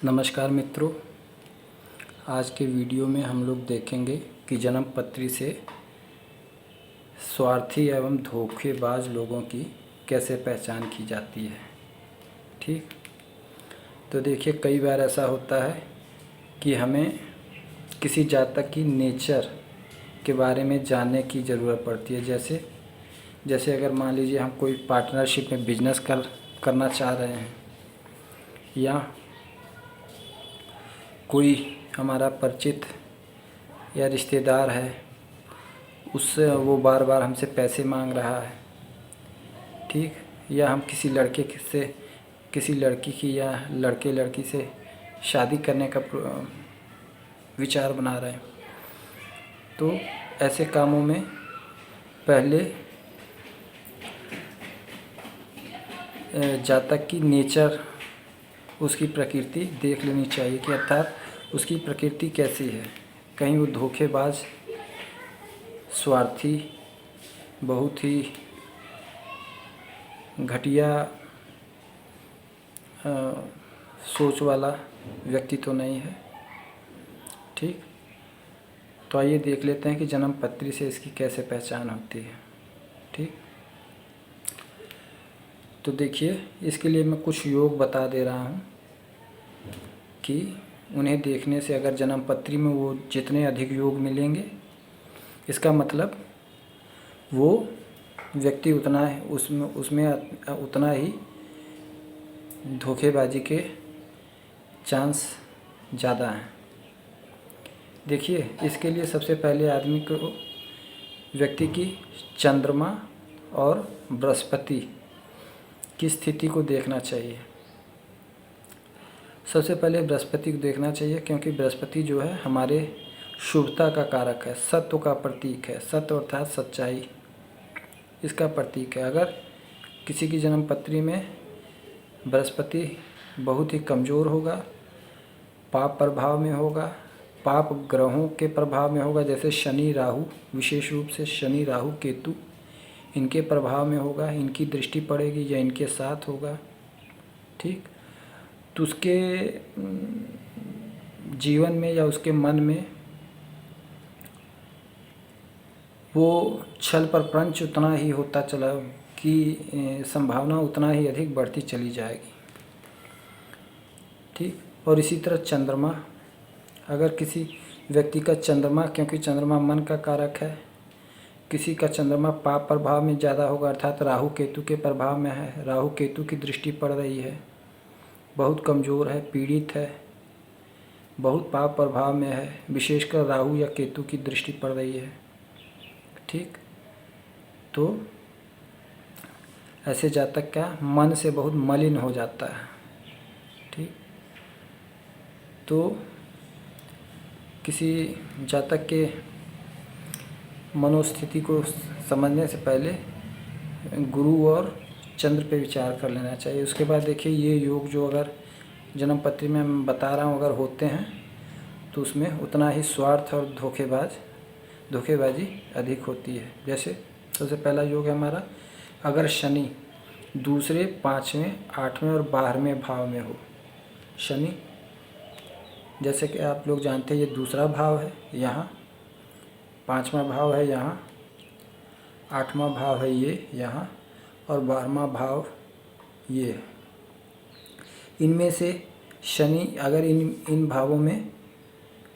नमस्कार मित्रों, आज के वीडियो में हम लोग देखेंगे कि जन्म पत्री से स्वार्थी एवं धोखेबाज लोगों की कैसे पहचान की जाती है। ठीक, तो देखिए, कई बार ऐसा होता है कि हमें किसी जातक की नेचर के बारे में जानने की ज़रूरत पड़ती है। जैसे अगर मान लीजिए हम कोई पार्टनरशिप में बिजनेस करना चाह रहे हैं, या कोई हमारा परिचित या रिश्तेदार है, उससे वो बार बार हमसे पैसे मांग रहा है। ठीक, या हम किसी लड़की की या लड़की से शादी करने का विचार बना रहे हैं, तो ऐसे कामों में पहले जातक की नेचर, उसकी प्रकृति देख लेनी चाहिए कि अर्थात उसकी प्रकृति कैसी है। कहीं वो धोखेबाज, स्वार्थी, बहुत ही घटिया सोच वाला व्यक्ति तो नहीं है। ठीक, तो आइए देख लेते हैं कि जन्म पत्री से इसकी कैसे पहचान होती है। ठीक, तो देखिए, इसके लिए मैं कुछ योग बता दे रहा हूँ कि उन्हें देखने से अगर जन्म पत्री में वो जितने अधिक योग मिलेंगे, इसका मतलब वो व्यक्ति उसमें उतना ही धोखेबाजी के चांस ज़्यादा हैं। देखिए, इसके लिए सबसे पहले आदमी को व्यक्ति की चंद्रमा और बृहस्पति की स्थिति को देखना चाहिए। सबसे पहले बृहस्पति को देखना चाहिए, क्योंकि बृहस्पति जो है हमारे शुभता का कारक है, सत्व का प्रतीक है। सत्व अर्थात सच्चाई, इसका प्रतीक है। अगर किसी की जन्म पत्री में बृहस्पति बहुत ही कमज़ोर होगा, पाप प्रभाव में होगा, पाप ग्रहों के प्रभाव में होगा, जैसे शनि राहु, विशेष रूप से शनि राहु केतु, इनके प्रभाव में होगा, इनकी दृष्टि पड़ेगी या इनके साथ होगा। ठीक, तो उसके जीवन में या उसके मन में वो छल प्रपंच उतना ही होता चला कि संभावना उतना ही अधिक बढ़ती चली जाएगी। ठीक, और इसी तरह चंद्रमा, अगर किसी व्यक्ति का चंद्रमा, क्योंकि चंद्रमा मन का कारक है, किसी का चंद्रमा पाप प्रभाव में ज़्यादा होगा, अर्थात राहु केतु के प्रभाव में है, राहु केतु की दृष्टि पड़ रही है, बहुत कमज़ोर है, पीड़ित है, बहुत पाप प्रभाव में है, विशेषकर राहु या केतु की दृष्टि पड़ रही है। ठीक, तो ऐसे जातक का मन से बहुत मलिन हो जाता है। ठीक, तो किसी जातक के मनोस्थिति को समझने से पहले गुरु और चंद्र पे विचार कर लेना चाहिए। उसके बाद देखिए, ये योग जो अगर जन्म पत्री में मैं बता रहा हूँ अगर होते हैं, तो उसमें उतना ही स्वार्थ और धोखेबाजी अधिक होती है। जैसे सबसे पहला योग है हमारा, अगर शनि दूसरे, 5वें, 8वें और 12वें भाव में हो। शनि, जैसे कि आप लोग जानते हैं, ये दूसरा भाव है, यहाँ 5वां भाव है, यहाँ 8वां भाव है ये यहाँ, और 12वां भाव ये है। इनमें से शनि, अगर इन भावों में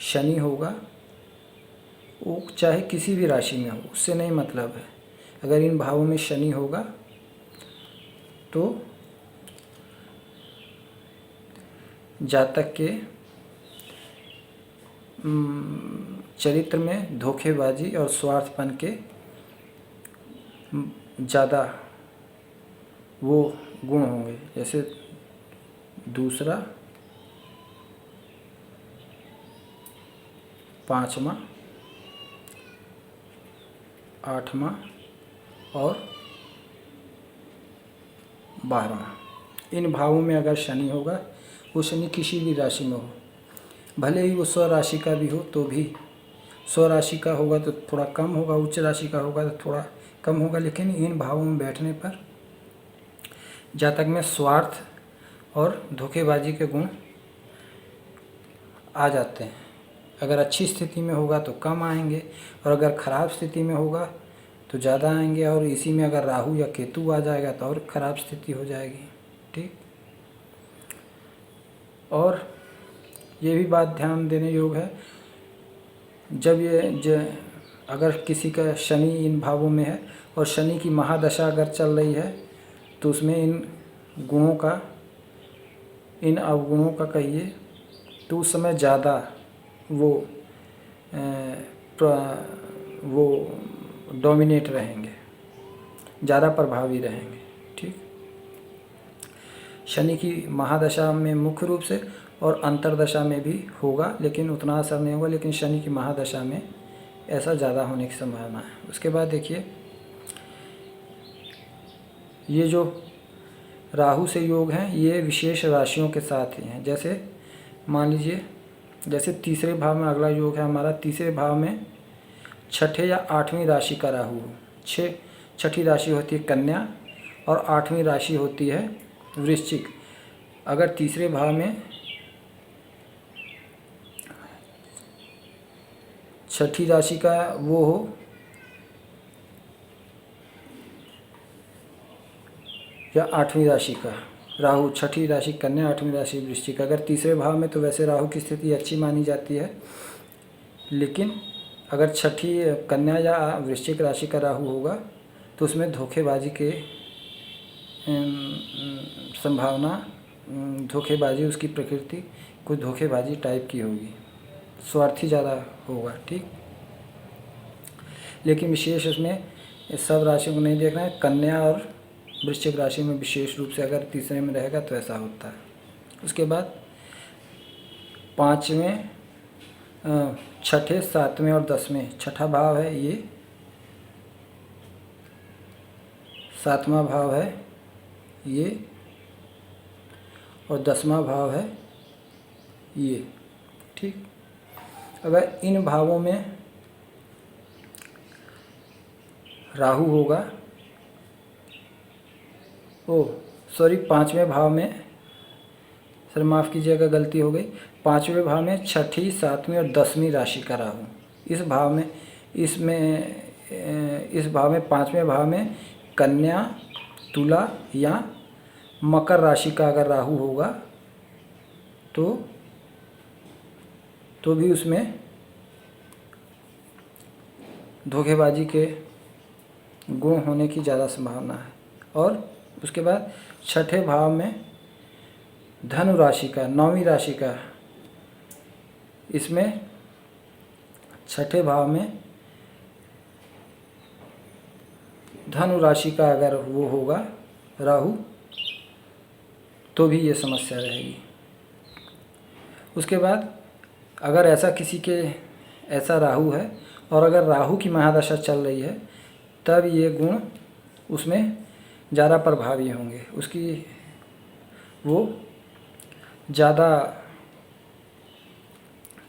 शनि होगा, वो चाहे किसी भी राशि में हो, उससे नहीं मतलब है। अगर इन भावों में शनि होगा तो जातक के चरित्र में धोखेबाजी और स्वार्थपन के ज़्यादा वो गुण होंगे। जैसे दूसरा, 5वां, 8वां और 12वां, इन भावों में अगर शनि होगा, वो शनि किसी भी राशि में हो, भले ही वो स्वराशि का भी हो, तो भी स्वराशि का होगा तो थोड़ा कम होगा, उच्च राशि का होगा तो थोड़ा कम होगा, लेकिन इन भावों में बैठने पर जातक में स्वार्थ और धोखेबाजी के गुण आ जाते हैं। अगर अच्छी स्थिति में होगा तो कम आएंगे, और अगर ख़राब स्थिति में होगा तो ज़्यादा आएंगे। और इसी में अगर राहु या केतु आ जाएगा तो और ख़राब स्थिति हो जाएगी। ठीक। और ये भी बात ध्यान देने योग्य है, जब अगर किसी का शनि इन भावों में है और शनि की महादशा अगर चल रही है तो उसमें इन गुणों का, इन अवगुणों का कहिए, तो उस समय ज़्यादा वो डोमिनेट रहेंगे, ज़्यादा प्रभावी रहेंगे। ठीक। शनि की महादशा में मुख्य रूप से और अंतरदशा में भी होगा, लेकिन उतना असर नहीं होगा, लेकिन शनि की महादशा में ऐसा ज़्यादा होने की संभावना है। उसके बाद देखिए, ये जो राहु से योग हैं ये विशेष राशियों के साथ ही हैं। जैसे मान लीजिए, जैसे तीसरे भाव में अगला योग है हमारा, तीसरे भाव में छठे या आठवीं राशि का राहु हो। छठी राशि होती है कन्या और आठवीं राशि होती है वृश्चिक। अगर तीसरे भाव में छठी राशि का वो हो या आठवीं राशि का राहु, छठी राशि कन्या, आठवीं राशि वृश्चिक, अगर तीसरे भाव में तो वैसे राहु की स्थिति अच्छी मानी जाती है। लेकिन अगर छठी कन्या या वृश्चिक राशि का राहु होगा तो उसमें धोखेबाजी के संभावना, धोखेबाजी, उसकी प्रकृति कुछ धोखेबाजी टाइप की होगी, स्वार्थी ज़्यादा होगा। ठीक। लेकिन विशेष उसमें सब राशियों को नहीं देखना है, कन्या और वृश्चिक राशि में विशेष रूप से अगर तीसरे में रहेगा तो ऐसा होता है। उसके बाद पाँचवें, छठे, सातवें और दसवें, छठा भाव है ये, सातवां भाव है ये, और दसवां भाव है ये। ठीक। अगर इन भावों में राहु होगा, पाँचवें भाव में, सर माफ़ कीजिएगा गलती हो गई, पाँचवें भाव में छठी, सातवीं और दसवीं राशि का राहु, इस भाव में, इस भाव में, पाँचवें भाव में कन्या, तुला या मकर राशि का अगर राहु होगा तो भी उसमें धोखेबाजी के गुण होने की ज़्यादा संभावना है। और उसके बाद छठे भाव में धनु राशि का, नौवीं राशि का, इसमें छठे भाव में धनु राशि का अगर वो होगा राहु तो भी ये समस्या रहेगी। उसके बाद अगर ऐसा किसी के ऐसा राहु है और अगर राहु की महादशा चल रही है तब ये गुण उसमें ज़्यादा प्रभावी होंगे, उसकी वो ज़्यादा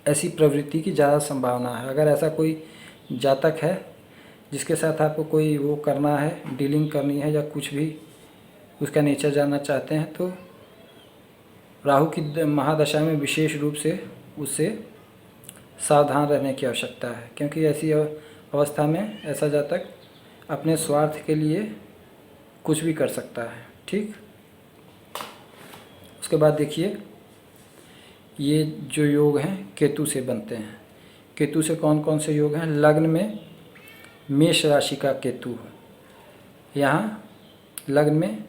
ऐसी प्रवृत्ति की ज़्यादा संभावना है। अगर ऐसा कोई जातक है जिसके साथ आपको कोई वो करना है, डीलिंग करनी है या कुछ भी उसका नेचर जानना चाहते हैं तो राहु की महादशा में विशेष रूप से उससे सावधान रहने की आवश्यकता है, क्योंकि ऐसी अवस्था में ऐसा जातक अपने स्वार्थ के लिए कुछ भी कर सकता है। ठीक। उसके बाद देखिए, ये जो योग हैं केतु से बनते हैं। केतु से कौन कौन से योग हैं? लग्न में मेष राशि का केतु हो, यहाँ लग्न में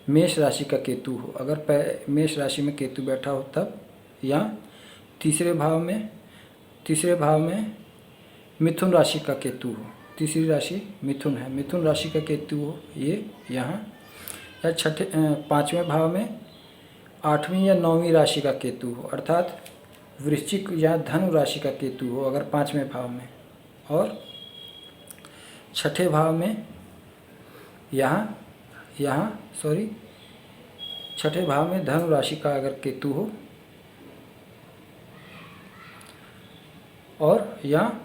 मेष राशि का केतु हो, अगर मेष राशि में केतु बैठा हो तब, या तीसरे भाव में मिथुन राशि का केतु हो, तीसरी राशि मिथुन है, मिथुन राशि का केतु हो ये यहाँ, या पाँचवें भाव में आठवीं या नौवीं राशि का केतु हो, अर्थात वृश्चिक या धनु राशि का केतु हो अगर पाँचवें भाव में, और छठे भाव में छठे भाव में धनु राशि का अगर केतु हो, और या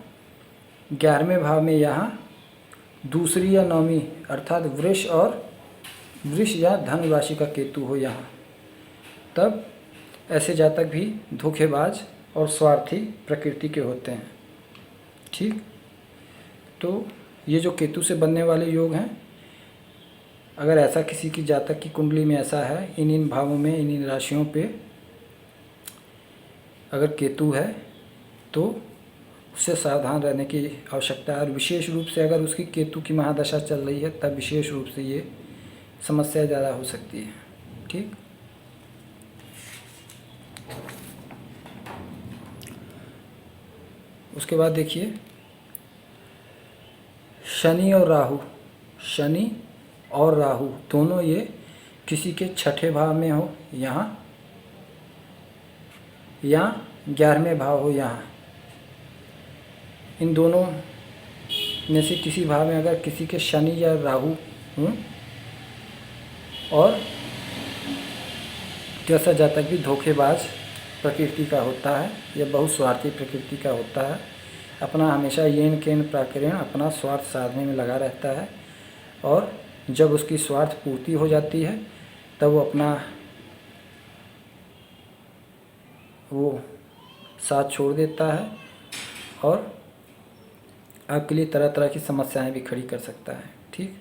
11वें भाव में यहाँ दूसरी या नौवीं अर्थात वृष या धनु राशि का केतु हो यहाँ, तब ऐसे जातक भी धोखेबाज और स्वार्थी प्रकृति के होते हैं। ठीक, तो ये जो केतु से बनने वाले योग हैं, अगर ऐसा किसी की जातक की कुंडली में ऐसा है, इन भावों में, इन राशियों पे अगर केतु है तो उससे सावधान रहने की आवश्यकता है। और विशेष रूप से अगर उसकी केतु की महादशा चल रही है तब विशेष रूप से ये समस्या ज़्यादा हो सकती है। ठीक, उसके बाद देखिए शनि और राहु दोनों ये किसी के छठे भाव में हो यहाँ, या 11वें भाव हो यहाँ, इन दोनों में से किसी भाव में अगर किसी के शनि या राहु हों, और जैसा जातक भी धोखेबाज प्रकृति का होता है, यह बहुत स्वार्थी प्रकृति का होता है, अपना हमेशा येन केन प्राकृण अपना स्वार्थ साधने में लगा रहता है, और जब उसकी स्वार्थ पूर्ति हो जाती है तब वो अपना साथ छोड़ देता है और आपके लिए तरह तरह की समस्याएं भी खड़ी कर सकता है। ठीक,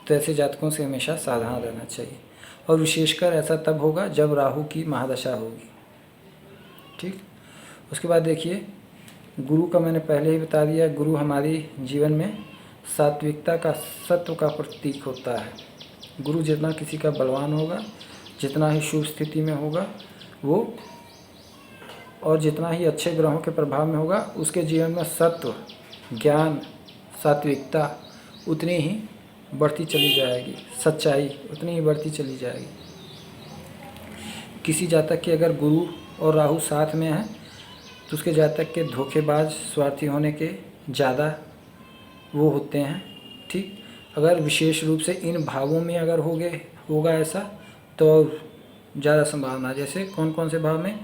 तो ऐसे जातकों से हमेशा सावधान रहना चाहिए, और विशेषकर ऐसा तब होगा जब राहु की महादशा होगी। ठीक, उसके बाद देखिए गुरु का मैंने पहले ही बता दिया, गुरु हमारी जीवन में सात्विकता का, सत्व का प्रतीक होता है। गुरु जितना किसी का बलवान होगा, जितना ही शुभ स्थिति में होगा वो, और जितना ही अच्छे ग्रहों के प्रभाव में होगा, उसके जीवन में सत्व, ज्ञान, सात्विकता उतनी ही बढ़ती चली जाएगी, सच्चाई उतनी ही बढ़ती चली जाएगी। किसी जातक के अगर गुरु और राहु साथ में है तो उसके जातक के धोखेबाज, स्वार्थी होने के ज़्यादा वो होते हैं। ठीक, अगर विशेष रूप से इन भावों में अगर होगा ऐसा तो ज़्यादा संभावना, जैसे कौन कौन से भाव में,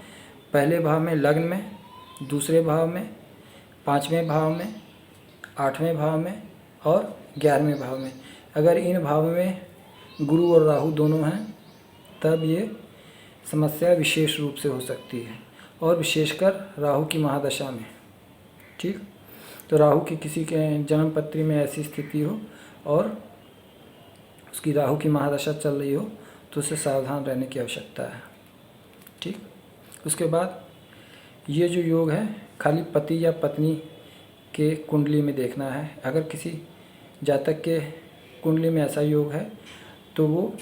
पहले भाव में लग्न में, दूसरे भाव में, 5वें भाव में, 8वें भाव में और 11वें भाव में, अगर इन भावों में गुरु और राहु दोनों हैं तब ये समस्या विशेष रूप से हो सकती है, और विशेषकर राहु की महादशा में। ठीक, तो राहु की किसी के जन्म पत्री में ऐसी स्थिति हो और उसकी राहु की महादशा चल रही हो तो उसे सावधान रहने की आवश्यकता है। ठीक, उसके बाद ये जो योग है खाली पति या पत्नी के कुंडली में देखना है। अगर किसी जातक के कुंडली में ऐसा योग है तो वो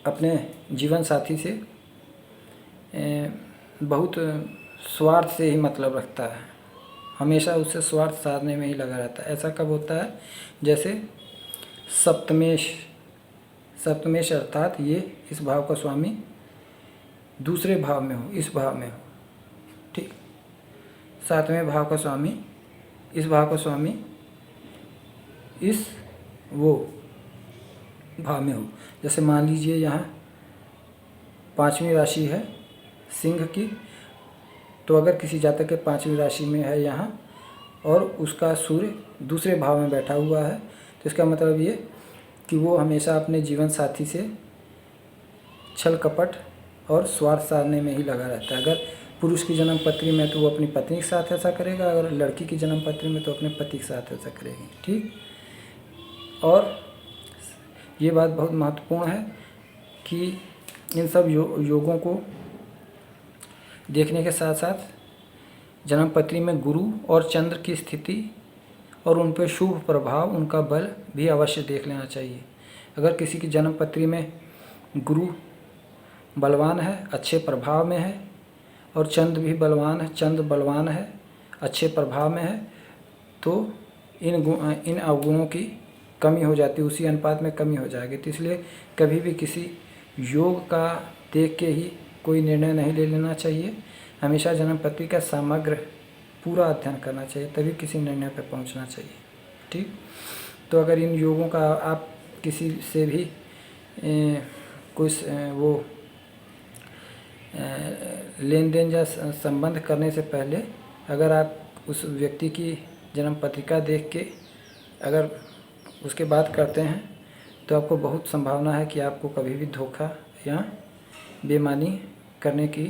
अपने जीवन साथी से बहुत स्वार्थ से ही मतलब रखता है, हमेशा उससे स्वार्थ साधने में ही लगा रहता है। ऐसा कब होता है, जैसे सप्तमेश अर्थात ये इस भाव का स्वामी दूसरे भाव में हो, इस भाव में हो। ठीक, 7वें भाव का स्वामी, इस भाव का स्वामी इस वो भाव में हो। जैसे मान लीजिए यहाँ 5वीं राशि है सिंह की, तो अगर किसी जातक के 5वीं राशि में है यहाँ और उसका सूर्य दूसरे भाव में बैठा हुआ है तो इसका मतलब ये कि वो हमेशा अपने जीवन साथी से छल कपट और स्वार्थ साधने में ही लगा रहता है। अगर पुरुष की जन्म पत्री में तो वो अपनी पत्नी के साथ ऐसा करेगा, अगर लड़की की जन्म पत्री में तो अपने पति के साथ ऐसा करेगी। ठीक, और ये बात बहुत महत्वपूर्ण है कि इन सब योगों को देखने के साथ साथ जन्म पत्री में गुरु और चंद्र की स्थिति और उन पर शुभ प्रभाव, उनका बल भी अवश्य देख लेना चाहिए। अगर किसी की जन्म पत्री में गुरु बलवान है, अच्छे प्रभाव में है, और चंद्र भी बलवान है, चंद्र बलवान है, अच्छे प्रभाव में है, तो इन अवगुणों की कमी हो जाती है, उसी अनुपात में कमी हो जाएगी। तो इसलिए कभी भी किसी योग का देख के ही कोई निर्णय नहीं ले लेना चाहिए, हमेशा जन्म पत्री का समग्र पूरा अध्ययन करना चाहिए, तभी किसी निर्णय पर पहुंचना चाहिए। ठीक, तो अगर इन योगों का आप किसी से भी कोई वो लेन देन या संबंध करने से पहले अगर आप उस व्यक्ति की जन्म पत्रिका देख के अगर उसके बात करते हैं तो आपको बहुत संभावना है कि आपको कभी भी धोखा या बेईमानी करने की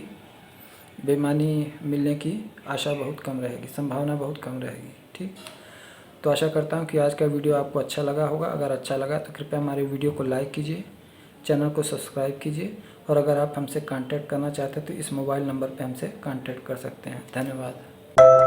बेईमानी मिलने की आशा बहुत कम रहेगी, संभावना बहुत कम रहेगी। ठीक, तो आशा करता हूँ कि आज का वीडियो आपको अच्छा लगा होगा। अगर अच्छा लगा तो कृपया हमारे वीडियो को लाइक कीजिए, चैनल को सब्सक्राइब कीजिए, और अगर आप हमसे कांटेक्ट करना चाहते हैं तो इस मोबाइल नंबर पर हमसे कांटेक्ट कर सकते हैं। धन्यवाद।